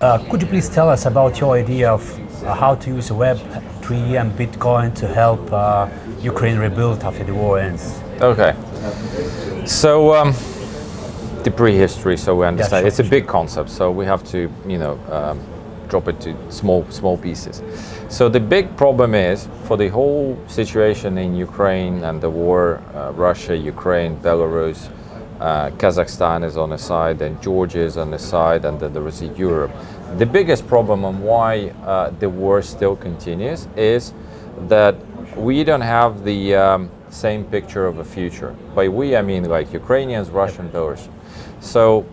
Could you please tell us about your idea of how to use Web3 and Bitcoin to help Ukraine rebuild after the war ends? Okay. So the prehistory, so we understand. Yeah, It's a big concept, so we have to, drop it to small pieces. So the big problem is for the whole situation in Ukraine and the war, Russia, Ukraine, Belarus, Kazakhstan is on the side, and Georgia is on the side, and then there is Europe. The biggest problem and why the war still continues is that we don't have the same picture of a future. By we, I mean like Ukrainians, Russian, Belarus. So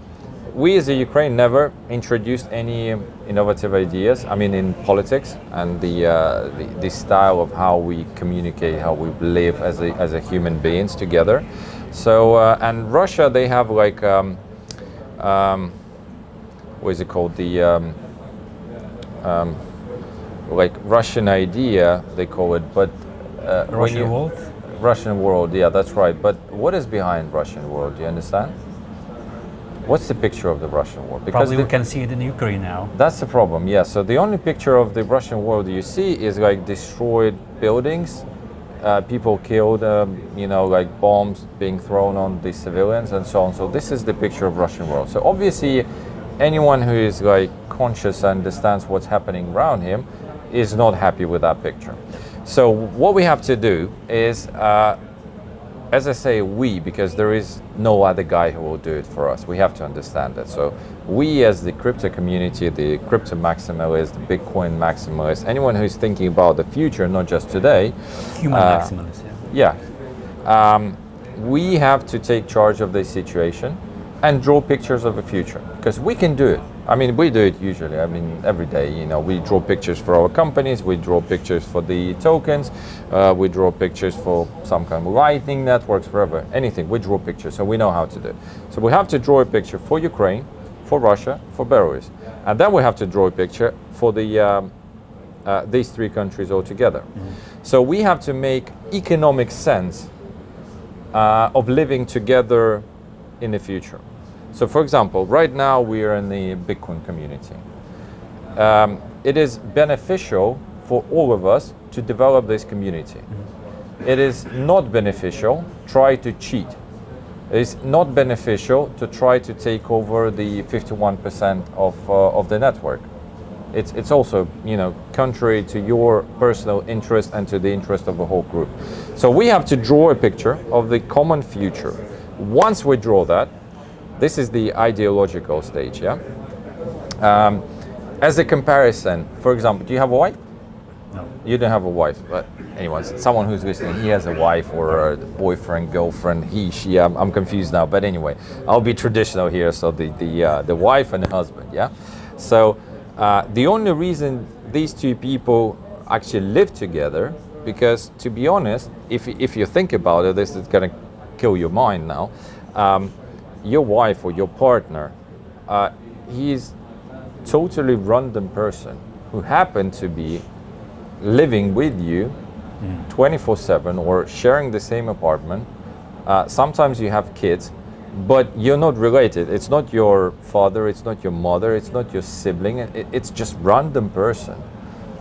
we as a Ukraine never introduced any innovative ideas, I mean in politics and the style of how we communicate, how we live as a human beings together. So, and Russia, they have like, what is it called? The, like Russian idea, they call it, but Russian world? Russian world, yeah, that's right. But what is behind Russian world? Do you understand? What's the picture of the Russian world? Because probably we can see it in Ukraine now. That's the problem, yeah. So the only picture of the Russian world you see is like destroyed buildings, people killed, like bombs being thrown on the civilians and so on. So this is the picture of Russian world. So obviously, anyone who is like conscious and understands what's happening around him is not happy with that picture. So what we have to do is, as I say, because there is no other guy who will do it for us. We have to understand that. So we as the crypto community, the crypto maximalists, the Bitcoin maximalists, anyone who's thinking about the future, not just today. Human maximalists, yeah. We have to take charge of this situation and draw pictures of the future, because we can do it. I mean, we do it usually. I mean, every day, we draw pictures for our companies, we draw pictures for the tokens, we draw pictures for some kind of lightning networks, whatever, anything. We draw pictures, so we know how to do it. So we have to draw a picture for Ukraine, for Russia, for Belarus. And then we have to draw a picture for the these three countries altogether. Mm-hmm. So we have to make economic sense of living together in the future. So for example, right now we are in the Bitcoin community. It is beneficial for all of us to develop this community. Mm-hmm. It is not beneficial to try to cheat. It is not beneficial to try to take over the 51% of the network. It's also, contrary to your personal interest and to the interest of the whole group. So we have to draw a picture of the common future. Once we draw that, this is the ideological stage, yeah? As a comparison, for example, do you have a wife? No. You don't have a wife, but anyone, someone who's listening, he has a wife or a boyfriend, girlfriend, he, she, I'm confused now, but anyway, I'll be traditional here, so the wife and the husband, yeah? So the only reason these two people actually live together, because to be honest, if you think about it, this is gonna kill your mind now, your wife or your partner, he's totally random person who happened to be living with you 24/7 or sharing the same apartment. Sometimes you have kids, but you're not related. It's not your father, it's not your mother, it's not your sibling, it's just random person.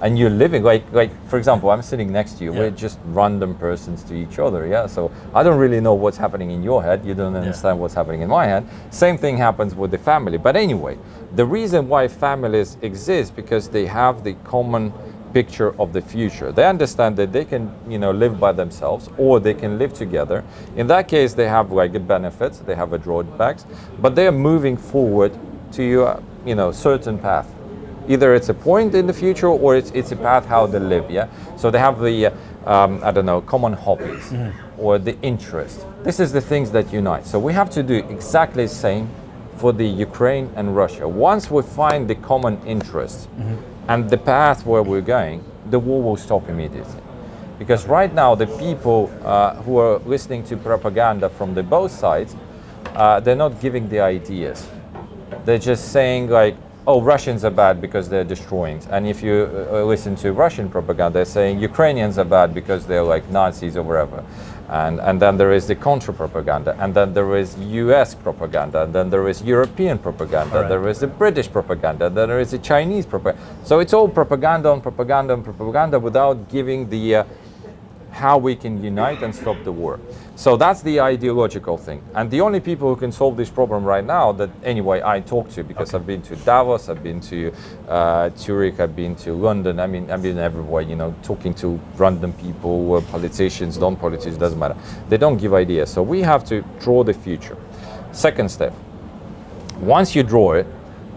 And you're living, like for example, I'm sitting next to you, yeah. We're just random persons to each other, yeah? So I don't really know what's happening in your head, you don't understand what's happening in my head. Same thing happens with the family. But anyway, the reason why families exist, because they have the common picture of the future. They understand that they can, live by themselves, or they can live together. In that case, they have like benefits, they have a drawbacks, but they are moving forward to, certain path. Either it's a point in the future or it's a path how they live, yeah? So they have the, common hobbies or the interest. This is the things that unite. So we have to do exactly the same for the Ukraine and Russia. Once we find the common interest and the path where we're going, the war will stop immediately. Because right now the people who are listening to propaganda from the both sides, they're not giving the ideas. They're just saying like, oh, Russians are bad because they're destroying. And if you listen to Russian propaganda, they're saying Ukrainians are bad because they're like Nazis or whatever. And then there is the contra-propaganda, and then there is US propaganda, and then there is European propaganda, there is the British propaganda, then there is the Chinese propaganda. So it's all propaganda on propaganda on propaganda without giving the how we can unite and stop the war. So that's the ideological thing. And the only people who can solve this problem right now that anyway I talk to, because I've been to Davos, I've been to Zurich, I've been to London, I've been everywhere, you know, talking to random people, politicians, non-politicians, doesn't matter. They don't give ideas. So we have to draw the future. Second step, once you draw it,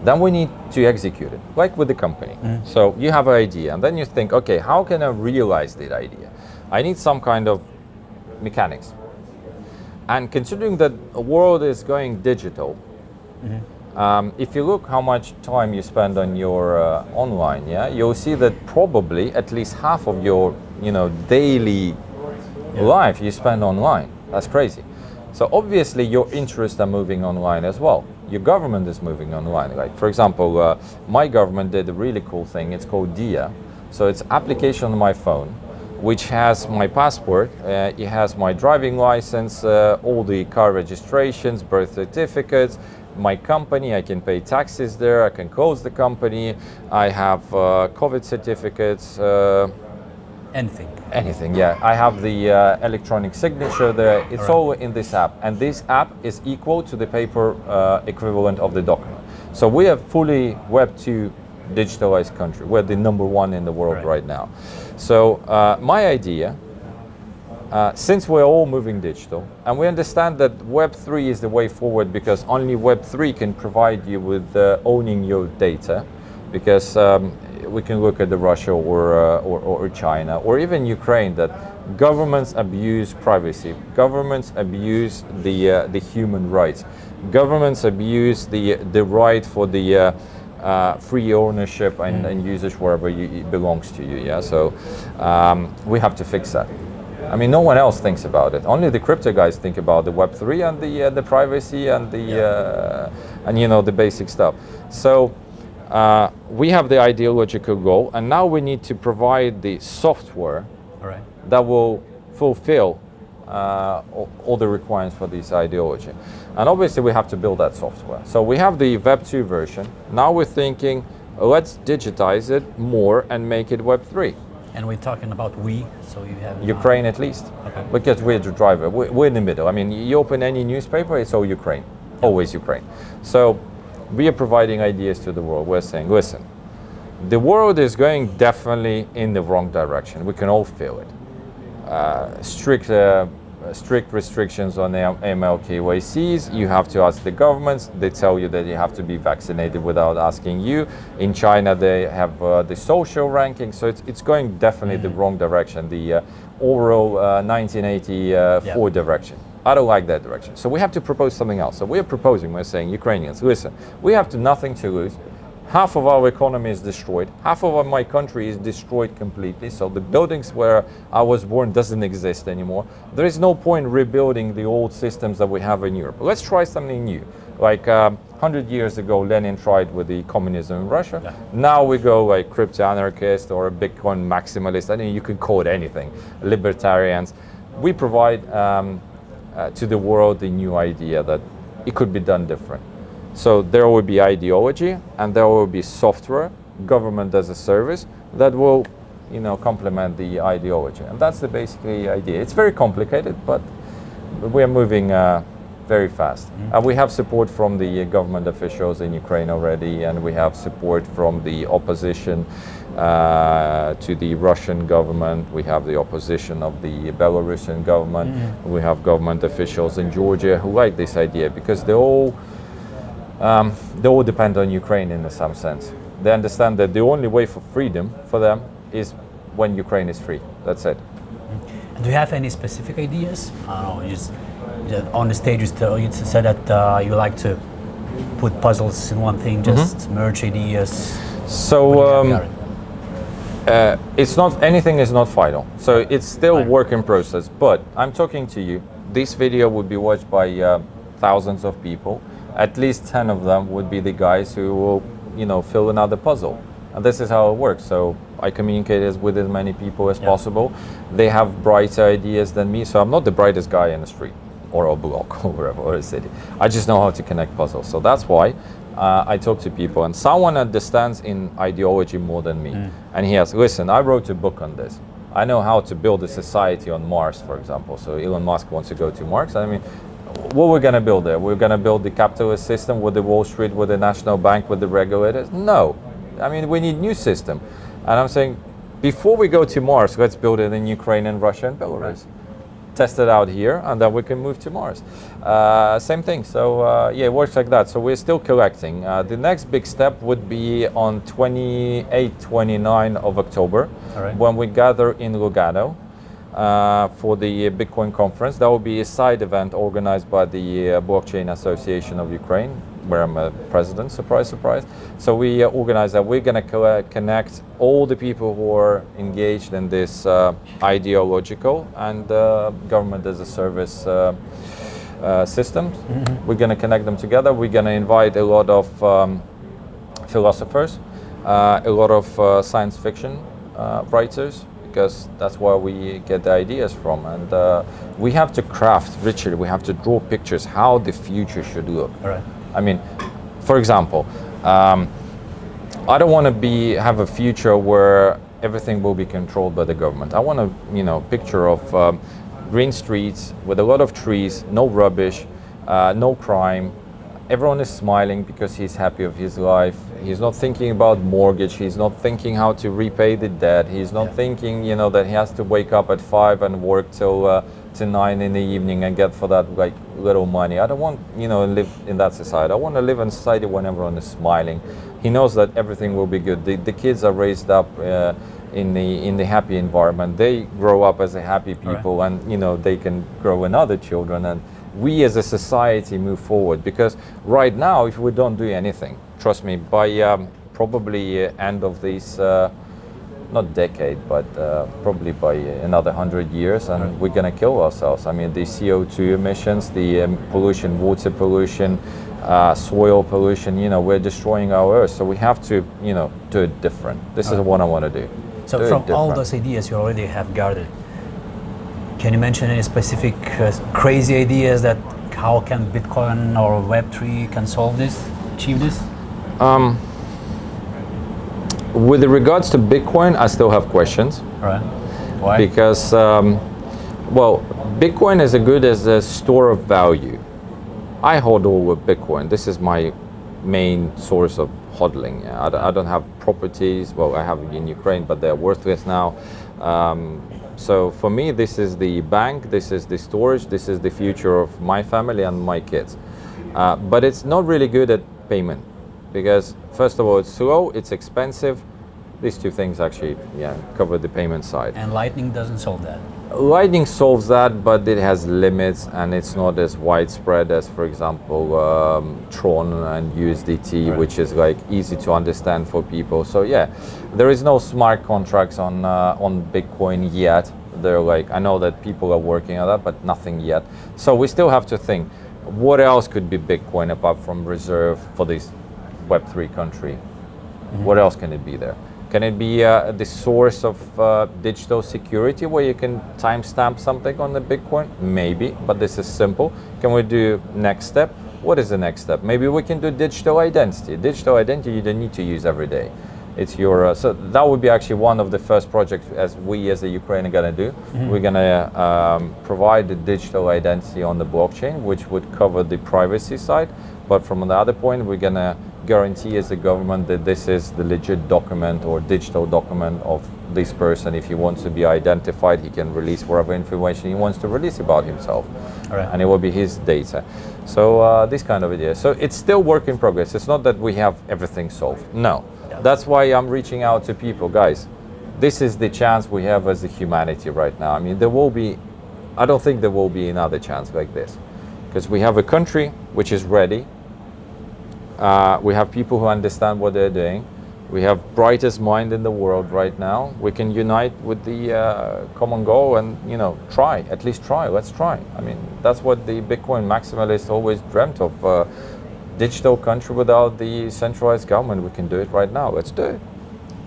then we need to execute it, like with the company. So you have an idea, and then you think, okay, how can I realize that idea? I need some kind of mechanics. And considering that the world is going digital, if you look how much time you spend on your online, you'll see that probably at least half of your, daily life you spend online. That's crazy. So obviously your interests are moving online as well. Your government is moving online. Like for example, my government did a really cool thing. It's called DIA. So it's application on my phone, which has my passport, it has my driving license, all the car registrations, birth certificates, my company, I can pay taxes there, I can close the company, I have COVID certificates. Anything, yeah. I have the electronic signature there. It's all in this app. And this app is equal to the paper equivalent of the document. So we are fully Web2 digitalized country. We're the number one in the world right now. So my idea, since we're all moving digital, and we understand that Web3 is the way forward because only Web3 can provide you with owning your data, because we can look at the Russia or China or even Ukraine, that governments abuse privacy, governments abuse the human rights, governments abuse the right for the free ownership and usage wherever it belongs to you. Yeah, so we have to fix that. I mean, no one else thinks about it. Only the crypto guys think about the Web3 and the privacy and the the basic stuff. So we have the ideological goal, and now we need to provide the software that will fulfill all the requirements for this ideology. And obviously we have to build that software. So we have the Web2 version. Now we're thinking, let's digitize it more and make it Web3. And we're talking about we, so you have... Ukraine at least, because we're the driver. We're in the middle. I mean, you open any newspaper, it's all Ukraine, always Ukraine. So we are providing ideas to the world. We're saying, listen, the world is going definitely in the wrong direction. We can all feel it. Strict restrictions on AML KYCs. You have to ask the governments. They tell you that you have to be vaccinated without asking you. In China, they have the social ranking. So it's going definitely the wrong direction, the overall 1984 direction. I don't like that direction. So we have to propose something else. So we're saying, Ukrainians, listen, we have nothing to lose. Half of our economy is destroyed. Half of my country is destroyed completely. So the buildings where I was born doesn't exist anymore. There is no point rebuilding the old systems that we have in Europe. Let's try something new. Like 100 years ago, Lenin tried with the communism in Russia. Now we go like crypto-anarchist or a Bitcoin maximalist. I mean, you can call it anything. Libertarians. We provide to the world the new idea that it could be done different. So there will be ideology, and there will be software, government as a service, that will, complement the ideology. And that's the basically idea. It's very complicated, but we are moving very fast. And we have support from the government officials in Ukraine already, and we have support from the opposition to the Russian government. We have the opposition of the Belarusian government. We have government officials in Georgia who like this idea because they all depend on Ukraine in some sense. They understand that the only way for freedom for them is when Ukraine is free. That's it. Do you have any specific ideas? I don't know, just on the stage you said that you like to put puzzles in one thing, just merge ideas. So it's not, anything is not final. So it's still work in process, but I'm talking to you. This video would be watched by thousands of people. At least 10 of them would be the guys who will, fill another puzzle. And this is how it works. So I communicate with as many people as Yeah. possible. They have brighter ideas than me, so I'm not the brightest guy in the street or a block or wherever, or a city. I just know how to connect puzzles. So that's why I talk to people. And someone understands in ideology more than me. And he has, listen, I wrote a book on this. I know how to build a society on Mars, for example. So Elon Musk wants to go to Mars. I mean, what we're going to build there? We're going to build the capitalist system with the Wall Street, with the national bank, with the regulators? No. I mean, we need new system. And I'm saying, before we go to Mars, let's build it in Ukraine and Russia and Belarus. Right. Test it out here, and then we can move to Mars. Same thing. So yeah, it works like that. So we're still collecting. The next big step would be on 28, 29 of October, Alright. when we gather in Lugano for the Bitcoin conference. That will be a side event organized by the Blockchain Association of Ukraine, where I'm a president, surprise, surprise. So we organize that. We're going to connect all the people who are engaged in this ideological and government as a service systems. We're going to connect them together. We're going to invite a lot of philosophers, a lot of science fiction writers, because that's where we get the ideas from. And we have to craft, Richard, we have to draw pictures how the future should look. All right. I mean, for example, I don't want to have a future where everything will be controlled by the government. I want a picture of green streets with a lot of trees, no rubbish, no crime. Everyone is smiling because he's happy of his life. He's not thinking about mortgage. He's not thinking how to repay the debt. He's not thinking, that he has to wake up at 5 and work till 9 in the evening and get for that like little money. I don't want, live in that society. I want to live in a society when everyone is smiling. He knows that everything will be good. The kids are raised up in the happy environment. They grow up as a happy people, and they can grow in other children, and we as a society move forward. Because right now, if we don't do anything, trust me, by probably end of this not decade, but probably by another 100 years, and we're going to kill ourselves. I mean, the CO2 emissions, the pollution, water pollution, soil pollution, we're destroying our earth. So we have to, do it different. This is what I want to do. So from all those ideas you already have gathered, can you mention any specific crazy ideas that how can Bitcoin or Web3 can solve this, achieve this? With regards to Bitcoin, I still have questions. Right. Why? Because, Bitcoin is as good as a store of value. I hold all of Bitcoin. This is my main source of hodling. I don't have properties. Well, I have in Ukraine, but they're worthless now. So for me, this is the bank, this is the storage, this is the future of my family and my kids. But it's not really good at payment. Because first of all, it's slow, it's expensive. These two things actually, cover the payment side. And Lightning doesn't solve that. Lightning solves that, but it has limits, and it's not as widespread as, for example, Tron and USDT, which is like easy to understand for people. So there is no smart contracts on Bitcoin yet. They're like, I know that people are working on that, but nothing yet. So we still have to think, what else could be Bitcoin apart from reserve for this Web3 country? What else can it be there? Can it be the source of digital security where you can timestamp something on the Bitcoin? Maybe, but this is simple. Can we do next step? What is the next step? Maybe we can do digital identity. Digital identity you don't need to use every day. It's your so that would be actually one of the first projects as a Ukraine are gonna do. We're gonna provide the digital identity on the blockchain, which would cover the privacy side. But from the other point, we're gonna guarantee as a government that this is the legit document or digital document of this person. If he wants to be identified, he can release whatever information he wants to release about himself. And it will be his data. So this kind of idea. So it's still work in progress. It's not that we have everything solved. No. That's why I'm reaching out to people. Guys, this is the chance we have as a humanity right now. I mean, I don't think there will be another chance like this. Because we have a country which is ready. We have people who understand what they're doing. We have brightest mind in the world right now. We can unite with the common goal and, try, at least try. Let's try. I mean, that's what the Bitcoin maximalists always dreamt of. Digital country without the centralized government. We can do it right now. Let's do it.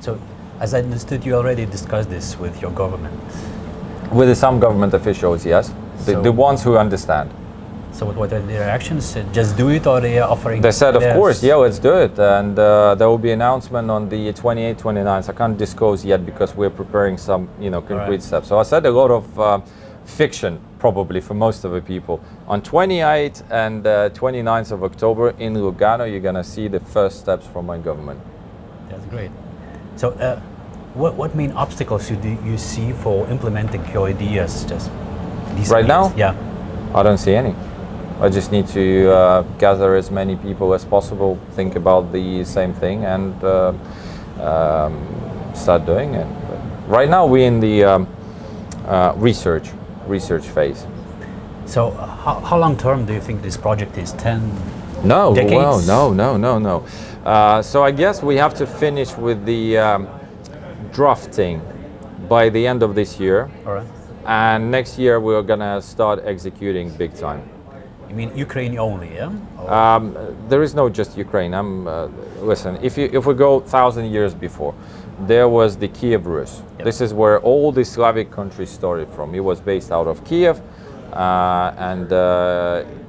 So, as I understood, you already discussed this with your government. With some government officials, yes, the ones who understand. So what are their reactions? Just do it, or they are offering? They said, of course, yeah, let's do it. And there will be announcement on the 28th, 29th. I can't disclose yet because we're preparing some, concrete steps. So I said a lot of fiction, probably for most of the people. On 28th and 29th of October in Lugano, you're going to see the first steps from my government. That's great. So what main obstacles do you see for implementing your ideas? Just these right ideas? now? Yeah. I don't see any. I just need to gather as many people as possible, think about the same thing, and start doing it. But right now, we're in the research phase. So, how long term do you think this project is? 10 No, decades? well, no. So I guess we have to finish with the drafting by the end of this year. All right. And next year we're gonna start executing big time. You mean Ukraine only, yeah? Or There is no just Ukraine. Listen, if we go 1,000 years before, there was the Kiev Rus. Yep. This is where all the Slavic countries started from. It was based out of Kiev, and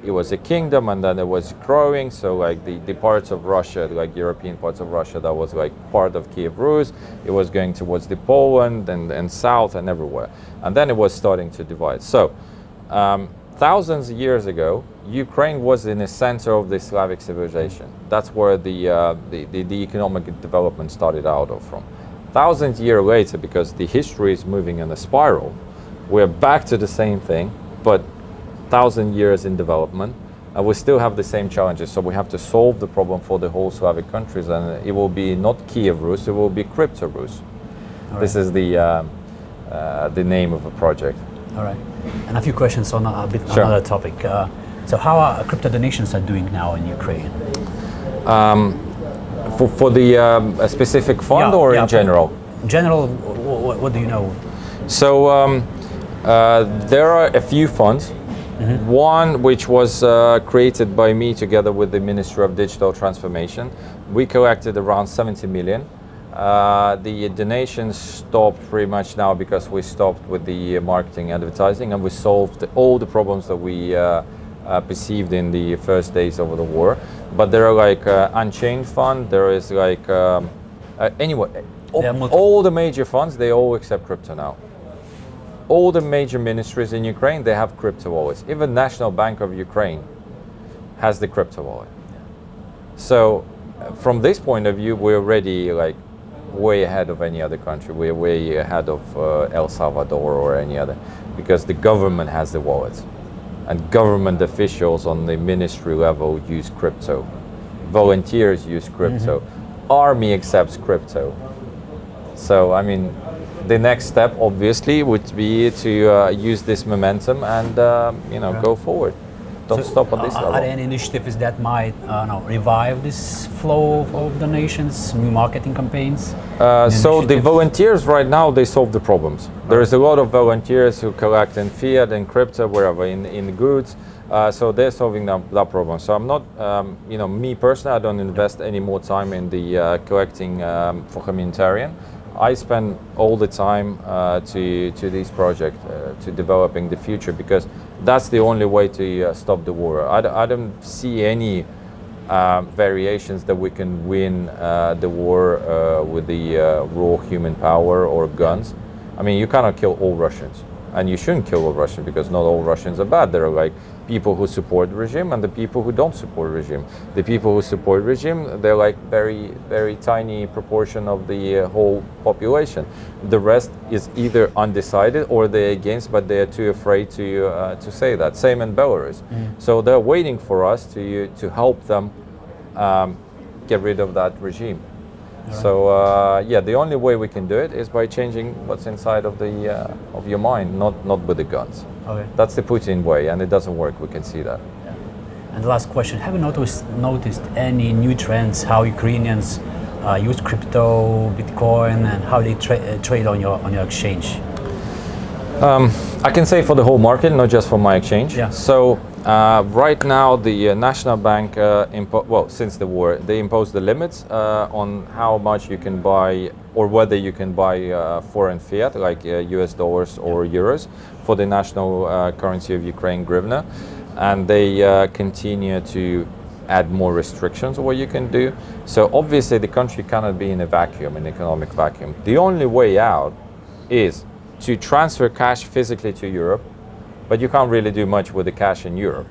it was a kingdom, and then it was growing. So like the parts of Russia, like European parts of Russia, that was like part of Kiev Rus. It was going towards the Poland and south and everywhere, and then it was starting to divide. So. Thousands of years ago, Ukraine was in the center of the Slavic civilization. That's where the economic development started out of from. 1,000 years later, because the history is moving in a spiral, we're back to the same thing, but 1,000 years in development, and we still have the same challenges. So we have to solve the problem for the whole Slavic countries, and it will be not Kiev Rus, it will be Crypto Rus. This is the name of the project. all right. And a few questions on Sure. another topic. So how are crypto donations are doing now in Ukraine? For the a specific fund or in general? In general, what do you know? So there are a few funds. One which was created by me together with the Ministry of Digital Transformation. We collected around 70 million. The donations stopped pretty much now because we stopped with the marketing advertising, and we solved all the problems that we perceived in the first days of the war. But there are like Unchained Fund, there is like anyway, all the major funds, they all accept crypto now. All the major ministries in Ukraine, they have crypto wallets. Even National Bank of Ukraine has the crypto wallet. So from this point of view, we're already like way ahead of any other country. We're way ahead of El Salvador or any other, because the government has the wallets, and government officials on the ministry level use crypto. Volunteers use crypto. Army accepts crypto. So I mean, the next step obviously would be to use this momentum and go forward. Don't stop at this level. Are there any initiatives that might revive this flow of donations, new marketing campaigns? So the volunteers right now, they solve the problems. There is a lot of volunteers who collect in fiat and crypto, wherever, in goods. So they're solving that problem. So I'm not, me personally, I don't invest any more time in the collecting for humanitarian. I spend all the time to this project, to developing the future, because that's the only way to stop the war. I don't see any variations that we can win the war with the raw human power or guns. I mean, you cannot kill all Russians, and you shouldn't kill all Russians, because not all Russians are bad. There are like people who support the regime and the people who don't support the regime. The people who support the regime, they're like very, very tiny proportion of the whole population. The rest is either undecided or they're against, but they're too afraid to say that. Same in Belarus. So they're waiting for us to help them get rid of that regime. Right. So the only way we can do it is by changing what's inside of your mind, not with the guns. Okay. That's the Putin way, and it doesn't work. We can see that. Yeah. And the last question: have you noticed any new trends? How Ukrainians use crypto, Bitcoin, and how they trade on your exchange? I can say for the whole market, not just for my exchange. Yeah. So Right now, the National Bank, since the war, they imposed the limits on how much you can buy or whether you can buy foreign fiat, like US dollars or euros, for the national currency of Ukraine, hryvnia. And they continue to add more restrictions on what you can do. So obviously the country cannot be in a vacuum, an economic vacuum. The only way out is to transfer cash physically to Europe, but you can't really do much with the cash in Europe.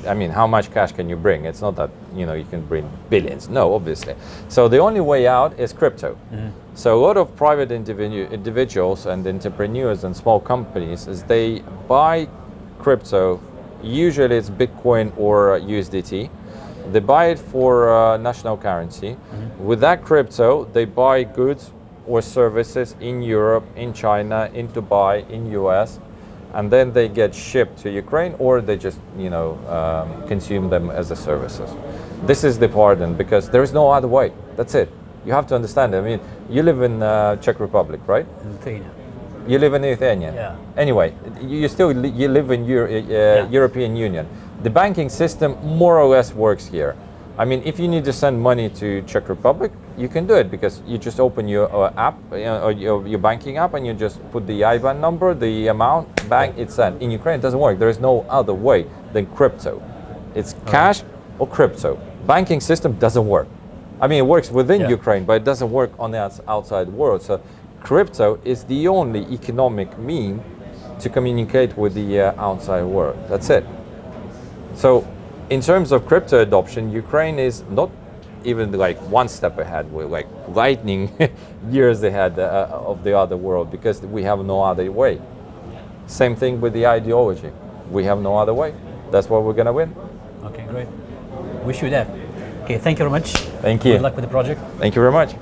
I mean, how much cash can you bring? It's not that, you can bring billions. No, obviously. So the only way out is crypto. Mm-hmm. So a lot of private individuals and entrepreneurs and small companies, as they buy crypto, usually it's Bitcoin or USDT. They buy it for national currency. Mm-hmm. With that crypto, they buy goods or services in Europe, in China, in Dubai, in US, and then they get shipped to Ukraine, or they just consume them as a services. This is the pardon, because there is no other way. That's it. You have to understand. I mean, you live in Czech Republic, right? Lithuania. You live in Lithuania. Yeah. Anyway, you live in European Union. The banking system more or less works here. I mean, if you need to send money to Czech Republic, you can do it, because you just open your app, or your banking app, and you just put the IBAN number, the amount, bank, it's sent. In Ukraine, it doesn't work. There is no other way than crypto. It's cash or crypto. Banking system doesn't work. I mean, it works within Ukraine, but it doesn't work on the outside world. So crypto is the only economic mean to communicate with the outside world. That's it. So in terms of crypto adoption, Ukraine is not even like one step ahead. We're like lightning years ahead of the other world, because we have no other way. Same thing with the ideology. We have no other way. That's why we're going to win. Okay, great. Wish you that. Okay, thank you very much. Thank you. Good luck with the project. Thank you very much.